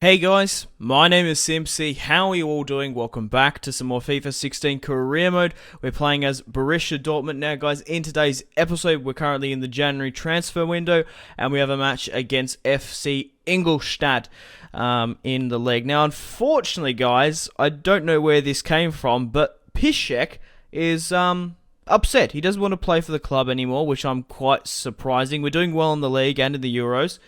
Hey guys, my name is Simpsy. How are you all doing? Welcome back to some more FIFA 16 career mode. We're playing as Borussia Dortmund now, guys. In today's episode, we're currently in the January transfer window, and we have a match against FC Ingolstadt in the league. Now, unfortunately, guys, I don't know where this came from, but Piszczek is upset. He doesn't want to play for the club anymore, which I'm quite surprising. We're doing well in the league and in the Euros.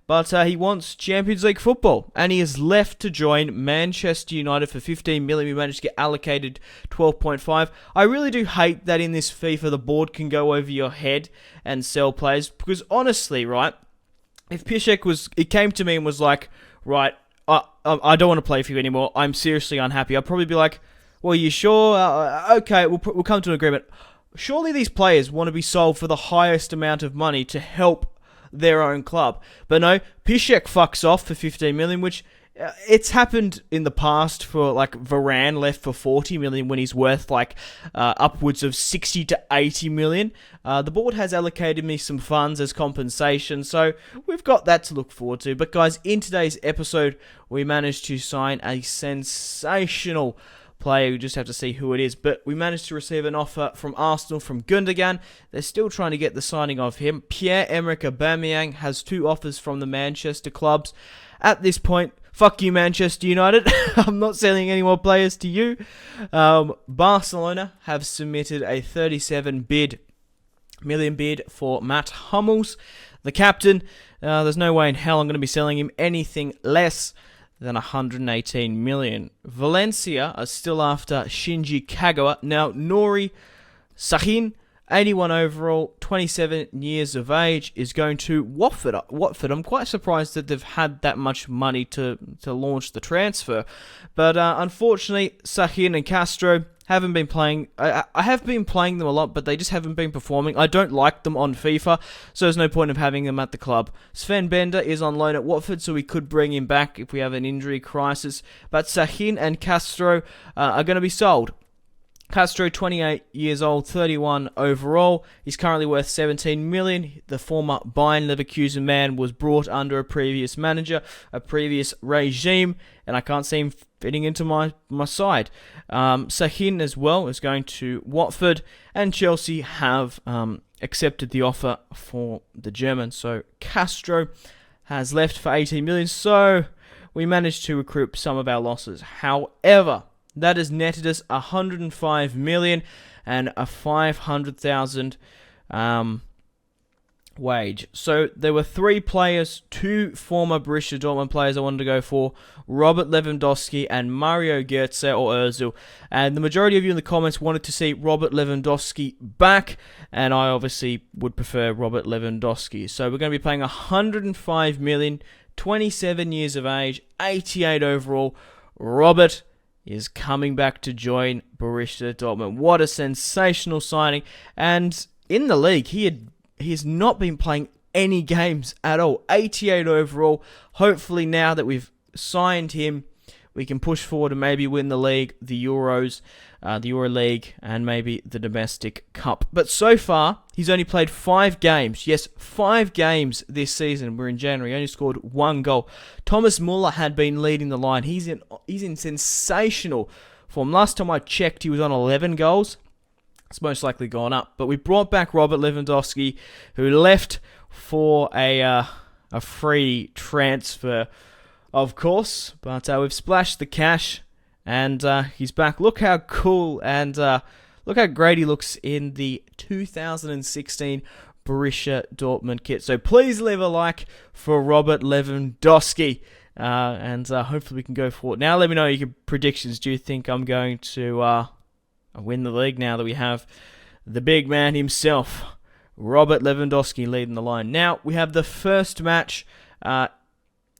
But he wants Champions League football, and he is left to join Manchester United for 15 million. We managed to get allocated 12.5. I really do hate that in this FIFA the board can go over your head and sell players, because honestly, right, if Piszczek came to me and was like, right, I don't want to play for you anymore, I'm seriously unhappy, I'd probably be like, well, you sure? Okay, we'll come to an agreement. Surely these players want to be sold for the highest amount of money to help their own club. But no, Piszczek fucks off for 15 million, which it's happened in the past for like Varane left for 40 million when he's worth like upwards of 60 to 80 million. The board has allocated me some funds as compensation, so we've got that to look forward to. But guys, in today's episode, we managed to sign a sensational player. We just have to see who it is. But we managed to receive an offer from Arsenal from Gundogan. They're still trying to get the signing of him. Pierre-Emerick Aubameyang has 2 offers from the Manchester clubs. At this point, fuck you, Manchester United. I'm not selling any more players to you. Barcelona have submitted a 37 million bid for Matt Hummels, the captain. There's no way in hell I'm going to be selling him anything less than 118 million. Valencia are still after Shinji Kagawa. Now, Nori Sahin, 81 overall, 27 years of age, is going to Watford. I'm quite surprised that they've had that much money to launch the transfer. But unfortunately, Sahin and Castro haven't been playing. I have been playing them a lot, but they just haven't been performing. I don't like them on FIFA, so there's no point of having them at the club. Sven Bender is on loan at Watford, so we could bring him back if we have an injury crisis. But Sahin and Castro are going to be sold. Castro, 28 years old, 31 overall. He's currently worth 17 million. The former Bayern Leverkusen man was brought under a previous manager, a previous regime, and I can't see him fitting into my side. Sahin as well is going to Watford, and Chelsea have accepted the offer for the German. So Castro has left for 18 million. So we managed to recoup some of our losses. However, that has netted us 105 million and a 500,000 wage. So there were 3 players, 2 former Borussia Dortmund players I wanted to go for, Robert Lewandowski and Mario Götze or Ozil. And the majority of you in the comments wanted to see Robert Lewandowski back, and I obviously would prefer Robert Lewandowski. So we're going to be paying 105 million, 27 years of age, 88 overall. Robert is coming back to join Borussia Dortmund. What a sensational signing. And in the league, he has not been playing any games at all. 88 overall. Hopefully now that we've signed him, we can push forward and maybe win the league, the Euros, the Euro League, and maybe the domestic cup. But so far, he's only played 5 games. Yes, 5 games this season. We're in January. He only scored 1 goal. Thomas Muller had been leading the line. He's in sensational form. Last time I checked, he was on 11 goals. It's most likely gone up. But we brought back Robert Lewandowski, who left for a free transfer, of course. But we've splashed the cash, and he's back. Look how cool and look how great he looks in the 2016 Borussia Dortmund kit. So please leave a like for Robert Lewandowski, and hopefully we can go forward. Now let me know your predictions. Do you think I'm going to win the league now that we have the big man himself, Robert Lewandowski, leading the line? Now we have the first match,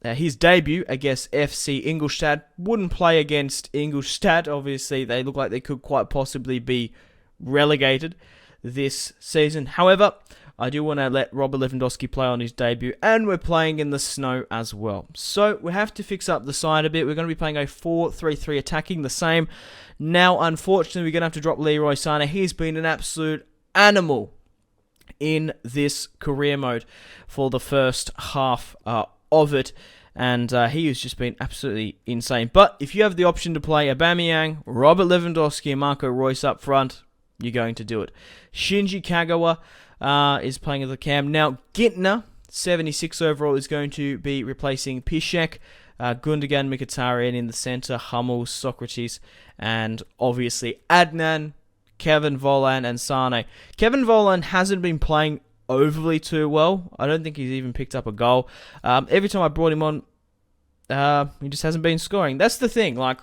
his debut against FC Ingolstadt. Wouldn't play against Ingolstadt, obviously. They look like they could quite possibly be relegated this season. However, I do want to let Robert Lewandowski play on his debut, and we're playing in the snow as well. So we have to fix up the side a bit. We're going to be playing a 4-3-3 attacking, the same. Now, unfortunately, we're going to have to drop Leroy Sané. He's been an absolute animal in this career mode for the first half of it. and he has just been absolutely insane. But if you have the option to play Aubameyang, Robert Lewandowski, and Marco Reus up front, you're going to do it. Shinji Kagawa is playing at the cam. Now, Gintner, 76 overall, is going to be replacing Piszczek, Gundogan, Mkhitaryan in the centre, Hummels, Socrates, and obviously Adnan, Kevin Volland, and Sane. Kevin Volland hasn't been playing overly too well. I don't think he's even picked up a goal. Every time I brought him on, he just hasn't been scoring. That's the thing. Like,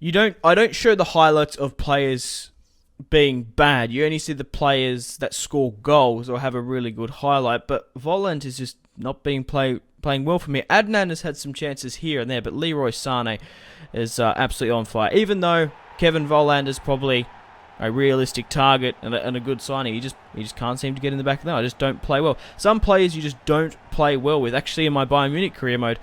I don't show the highlights of players being bad. You only see the players that score goals or have a really good highlight. But Volland is just not being playing well for me. Adnan has had some chances here and there, but Leroy Sane is absolutely on fire. Even though Kevin Volland is probably a realistic target and a good signing, he just can't seem to get in the back of the net. I just don't play well. Some players you just don't play well with. Actually, in my Bayern Munich career mode,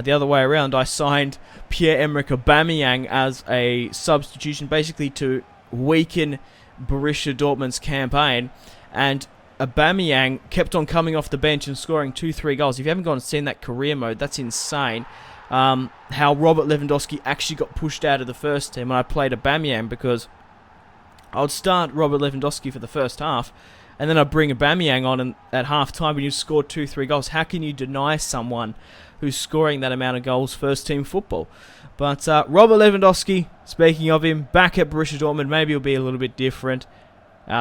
the other way around, I signed Pierre-Emerick Aubameyang as a substitution, basically to weaken Borussia Dortmund's campaign, and Aubameyang kept on coming off the bench and scoring 2-3 goals. If you haven't gone and seen that career mode, that's insane. How Robert Lewandowski actually got pushed out of the first team when I played Aubameyang, because I would start Robert Lewandowski for the first half, and then I'd bring Aubameyang on at half-time when you scored 2-3 goals. How can you deny someone who's scoring that amount of goals first-team football? But Robert Lewandowski, speaking of him, back at Borussia Dortmund, maybe it'll be a little bit different.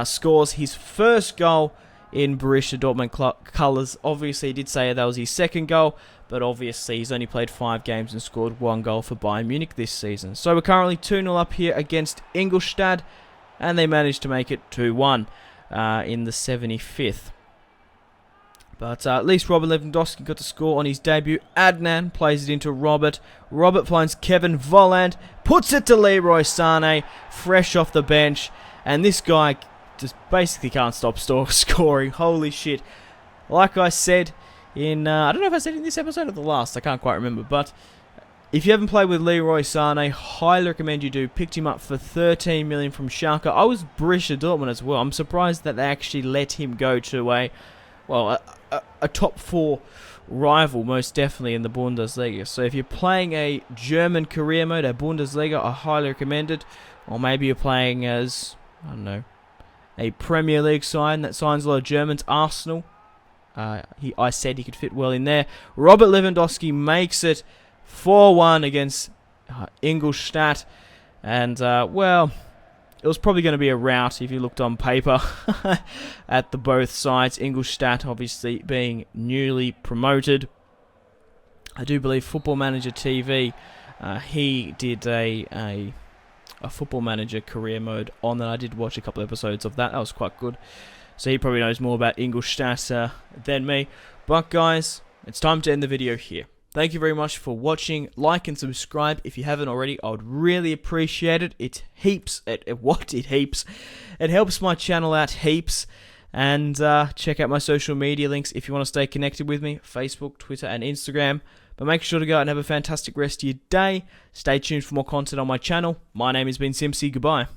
Scores his first goal in Borussia Dortmund colours. Obviously, he did say that was his second goal, but obviously he's only played 5 games and scored 1 goal for Bayern Munich this season. So we're currently 2-0 up here against Ingolstadt, and they managed to make it 2-1 in the 75th. But at least Robert Lewandowski got to score on his debut. Adnan plays it into Robert. Robert finds Kevin Volland, puts it to Leroy Sane, fresh off the bench. And this guy just basically can't stop scoring. Holy shit. Like I said in, I don't know if I said in this episode or the last, I can't quite remember. But if you haven't played with Leroy Sane, highly recommend you do. Picked him up for 13 million from Schalke. I was Borussia Dortmund as well. I'm surprised that they actually let him go to a top 4 rival, most definitely in the Bundesliga. So if you're playing a German career mode, a Bundesliga, I highly recommend it. Or maybe you're playing as, I don't know, a Premier League side that signs a lot of Germans, Arsenal. I said he could fit well in there. Robert Lewandowski makes it 4-1 against Ingolstadt. And, well, it was probably going to be a rout if you looked on paper at the both sides. Ingolstadt obviously being newly promoted. I do believe Football Manager TV, he did a Football Manager career mode on that. I did watch a couple episodes of that. That was quite good. So he probably knows more about Ingolstadt than me. But guys, it's time to end the video here. Thank you very much for watching. Like and subscribe if you haven't already. I would really appreciate it. It heaps. It heaps. It helps my channel out heaps. And check out my social media links if you want to stay connected with me. Facebook, Twitter, and Instagram. But make sure to go out and have a fantastic rest of your day. Stay tuned for more content on my channel. My name has been Simpzy. Goodbye.